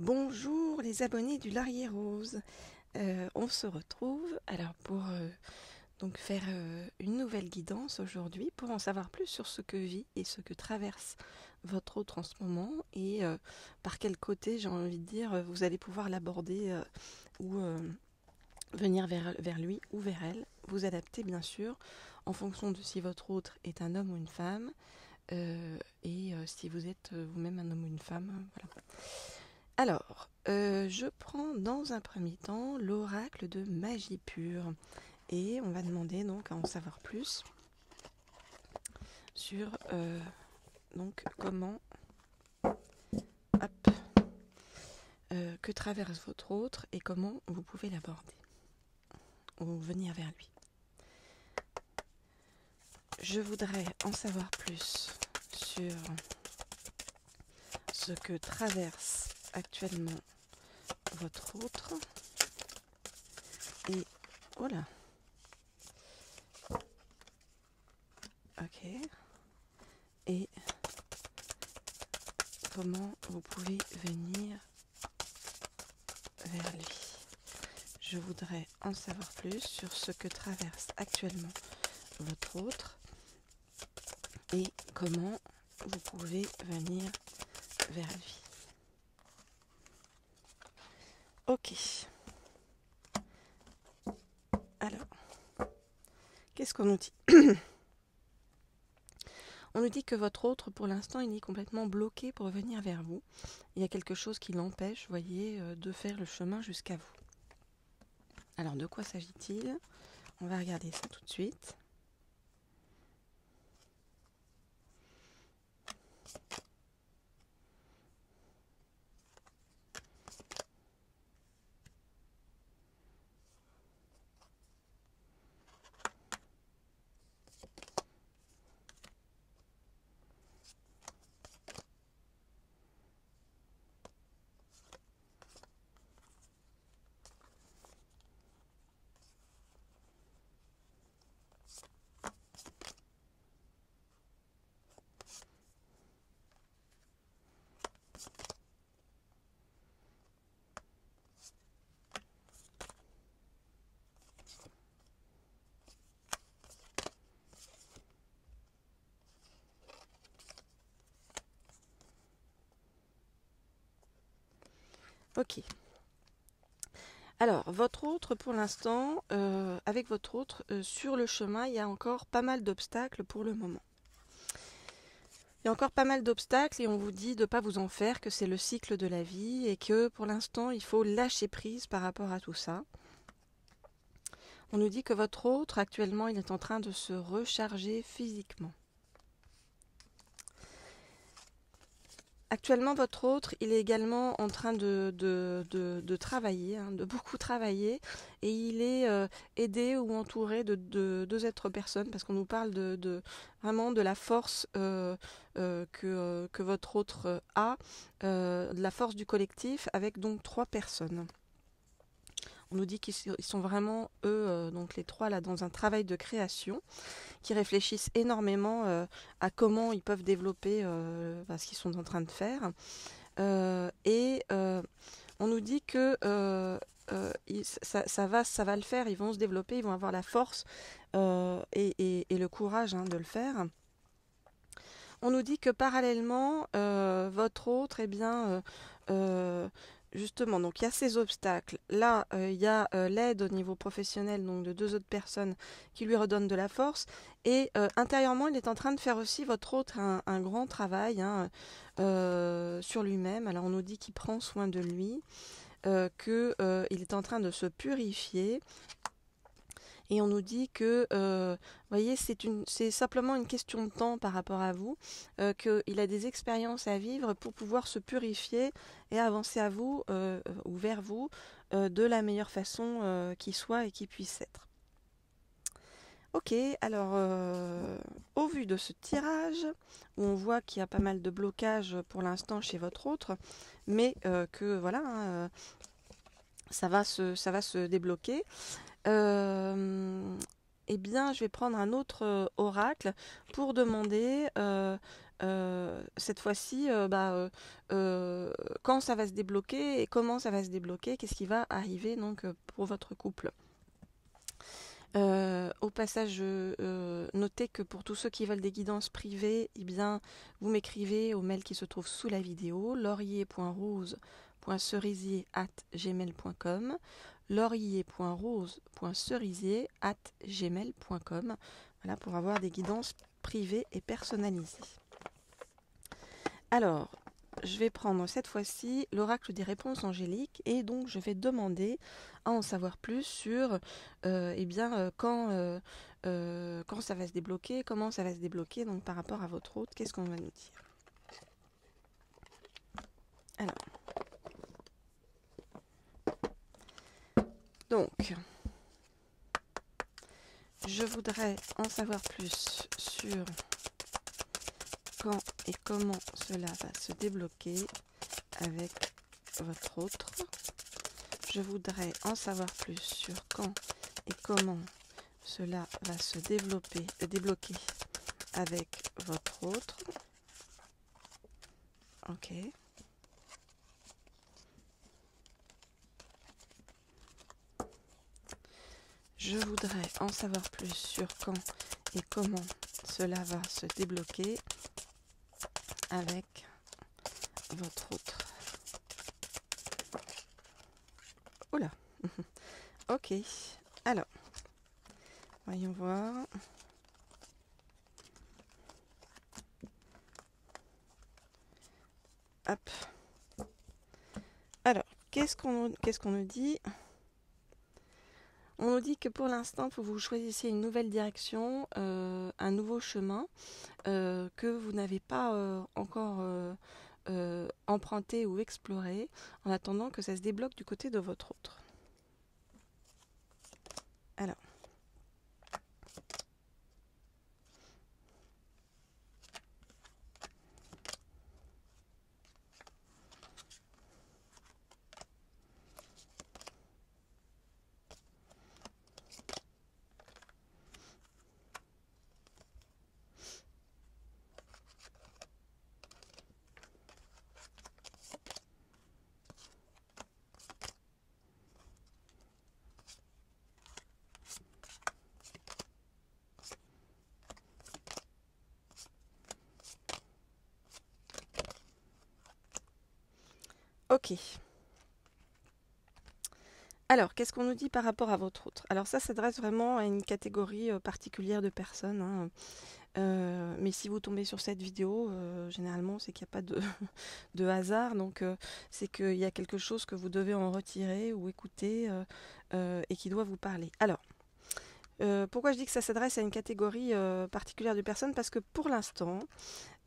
Bonjour les abonnés du Laurier Rose. On se retrouve alors pour donc faire une nouvelle guidance aujourd'hui pour en savoir plus sur ce que vit et ce que traverse votre hôte en ce moment et par quel côté, j'ai envie de dire, vous allez pouvoir l'aborder ou venir vers lui ou vers elle. Vous adaptez bien sûr en fonction de si votre hôte est un homme ou une femme et si vous êtes vous-même un homme ou une femme. Voilà. Alors, je prends dans un premier temps l'oracle de magie pure et on va demander donc à en savoir plus sur donc comment hop, que traverse votre autre et comment vous pouvez l'aborder ou venir vers lui. Je voudrais en savoir plus sur ce que traverse actuellement votre autre et voilà. Ok. Et comment vous pouvez venir vers lui. Je voudrais en savoir plus sur ce que traverse actuellement votre autre et comment vous pouvez venir vers lui. Ok. Alors, qu'est-ce qu'on nous dit? On nous dit que votre autre, pour l'instant, il est complètement bloqué pour venir vers vous. Il y a quelque chose qui l'empêche, voyez, de faire le chemin jusqu'à vous. Alors, de quoi s'agit-il? On va regarder ça tout de suite. Ok. Alors, votre autre, pour l'instant, avec votre autre, sur le chemin, il y a encore pas mal d'obstacles pour le moment. Il y a encore pas mal d'obstacles et on vous dit de ne pas vous en faire, que c'est le cycle de la vie et que pour l'instant, il faut lâcher prise par rapport à tout ça. On nous dit que votre autre, actuellement, il est en train de se recharger physiquement. Actuellement, votre autre, il est également en train de travailler, de beaucoup travailler, et il est aidé ou entouré de deux êtres personnes, parce qu'on nous parle vraiment de la force que votre autre a, de la force du collectif, avec donc 3 personnes. On nous dit qu'ils sont vraiment, eux, donc les 3 là, dans un travail de création, qui réfléchissent énormément à comment ils peuvent développer ce qu'ils sont en train de faire. On nous dit que ça va le faire, ils vont se développer, ils vont avoir la force et le courage de le faire. On nous dit que parallèlement, votre autre, eh bien, justement, donc il y a ces obstacles. Là, il y a l'aide au niveau professionnel, donc de 2 autres personnes qui lui redonnent de la force. Et intérieurement, il est en train de faire aussi, votre autre, un grand travail sur lui-même. Alors, on nous dit qu'il prend soin de lui, qu'il est en train de se purifier. Et on nous dit que, voyez, c'est simplement une question de temps par rapport à vous, qu'il a des expériences à vivre pour pouvoir se purifier et avancer à vous ou vers vous de la meilleure façon qui soit et qui puisse être. Ok, alors au vu de ce tirage, où on voit qu'il y a pas mal de blocages pour l'instant chez votre autre, mais que voilà, ça va se débloquer. Eh bien, je vais prendre un autre oracle pour demander cette fois-ci, quand ça va se débloquer et comment ça va se débloquer, qu'est-ce qui va arriver donc pour votre couple. Au passage, notez que pour tous ceux qui veulent des guidances privées, eh bien, vous m'écrivez au mail qui se trouve sous la vidéo, laurier.rose.cerisier@gmail.com, laurier.rose.cerisier@gmail.com, voilà, pour avoir des guidances privées et personnalisées. Alors, je vais prendre cette fois-ci l'oracle des réponses angéliques et donc je vais demander à en savoir plus sur quand ça va se débloquer, comment ça va se débloquer, donc par rapport à votre hôte, qu'est-ce qu'on va nous dire. Alors, donc, je voudrais en savoir plus sur quand et comment cela va se débloquer avec votre autre. Je voudrais en savoir plus sur quand et comment cela va se débloquer avec votre autre. Ok. Je voudrais en savoir plus sur quand et comment cela va se débloquer avec votre autre. Oula. Ok. Alors, voyons voir. Hop. Alors, qu'est-ce qu'on nous dit? On nous dit que pour l'instant, il faut que vous choisissiez une nouvelle direction, un nouveau chemin que vous n'avez pas encore emprunté ou exploré, en attendant que ça se débloque du côté de votre autre. Alors. Ok. Alors, qu'est-ce qu'on nous dit par rapport à votre autre? Alors ça s'adresse vraiment à une catégorie particulière de personnes, hein. Mais si vous tombez sur cette vidéo, généralement c'est qu'il n'y a pas de hasard, donc c'est qu'il y a quelque chose que vous devez en retirer ou écouter et qui doit vous parler. Alors, pourquoi je dis que ça s'adresse à une catégorie particulière de personnes? Parce que pour l'instant,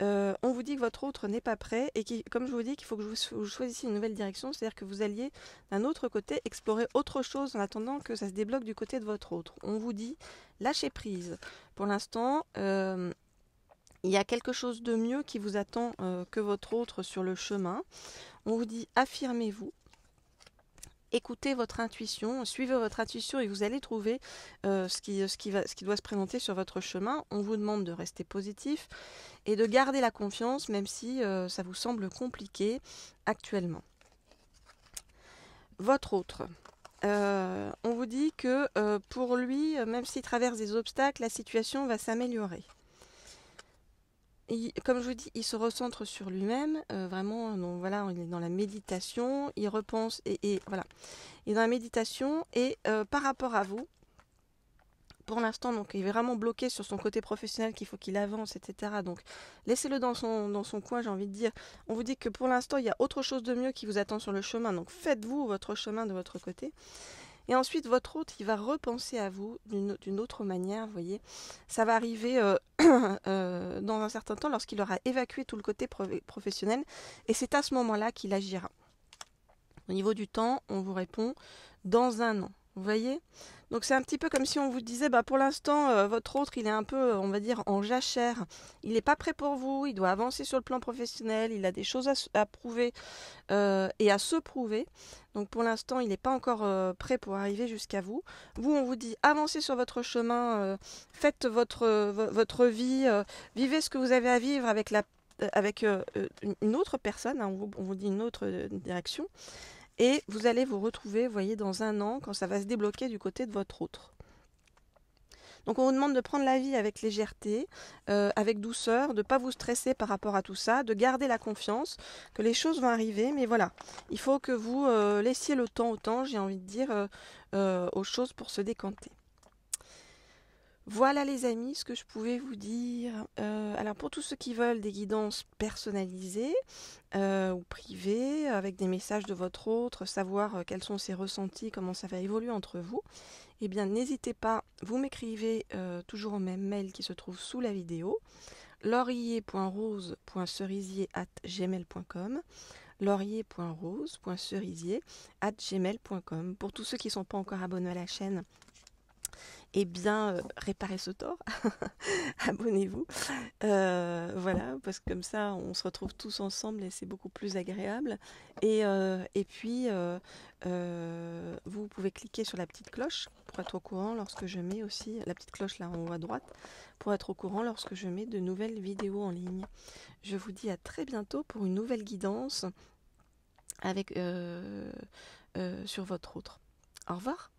on vous dit que votre autre n'est pas prêt et comme je vous dis qu'il faut que vous choisissiez une nouvelle direction, c'est-à-dire que vous alliez d'un autre côté explorer autre chose en attendant que ça se débloque du côté de votre autre. On vous dit lâchez prise. Pour l'instant, il y a quelque chose de mieux qui vous attend que votre autre sur le chemin. On vous dit affirmez-vous. Écoutez votre intuition, suivez votre intuition et vous allez trouver ce qui doit se présenter sur votre chemin. On vous demande de rester positif et de garder la confiance même si ça vous semble compliqué actuellement. Votre autre, on vous dit que pour lui, même s'il traverse des obstacles, la situation va s'améliorer. Comme je vous dis, il se recentre sur lui-même, vraiment, donc voilà, il est dans la méditation, il repense et voilà. Il est dans la méditation et par rapport à vous, pour l'instant, donc il est vraiment bloqué sur son côté professionnel qu'il faut qu'il avance, etc. Donc laissez-le dans son coin, j'ai envie de dire. On vous dit que pour l'instant, il y a autre chose de mieux qui vous attend sur le chemin, donc faites-vous votre chemin de votre côté. Et ensuite, votre autre, il va repenser à vous d'une autre manière, vous voyez. Ça va arriver dans un certain temps lorsqu'il aura évacué tout le côté professionnel. Et c'est à ce moment-là qu'il agira. Au niveau du temps, on vous répond dans un an. Vous voyez? Donc c'est un petit peu comme si on vous disait, pour l'instant, votre autre, il est un peu, on va dire, en jachère. Il n'est pas prêt pour vous, il doit avancer sur le plan professionnel, il a des choses à prouver et à se prouver. Donc pour l'instant, il n'est pas encore prêt pour arriver jusqu'à vous. Vous, on vous dit, avancez sur votre chemin, faites votre vie, vivez ce que vous avez à vivre avec la une autre personne, hein, on vous dit une autre direction, et vous allez vous retrouver, vous voyez, dans un an, quand ça va se débloquer du côté de votre autre. Donc on vous demande de prendre la vie avec légèreté, avec douceur, de ne pas vous stresser par rapport à tout ça, de garder la confiance, que les choses vont arriver, mais voilà, il faut que vous laissiez le temps au temps, j'ai envie de dire, aux choses pour se décanter. Voilà les amis, ce que je pouvais vous dire. Alors pour tous ceux qui veulent des guidances personnalisées ou privées, avec des messages de votre autre, savoir quels sont ses ressentis, comment ça va évoluer entre vous, eh bien n'hésitez pas, vous m'écrivez toujours au même mail qui se trouve sous la vidéo, laurier.rose.cerisier@gmail.com, laurier.rose.cerisier@gmail.com. Pour tous ceux qui ne sont pas encore abonnés à la chaîne, eh bien, réparez ce tort, abonnez-vous. Voilà, parce que comme ça, on se retrouve tous ensemble et c'est beaucoup plus agréable. Et puis, vous pouvez cliquer sur la petite cloche pour être au courant lorsque je mets aussi, la petite cloche là en haut à droite, pour être au courant lorsque je mets de nouvelles vidéos en ligne. Je vous dis à très bientôt pour une nouvelle guidance avec, sur votre autre. Au revoir.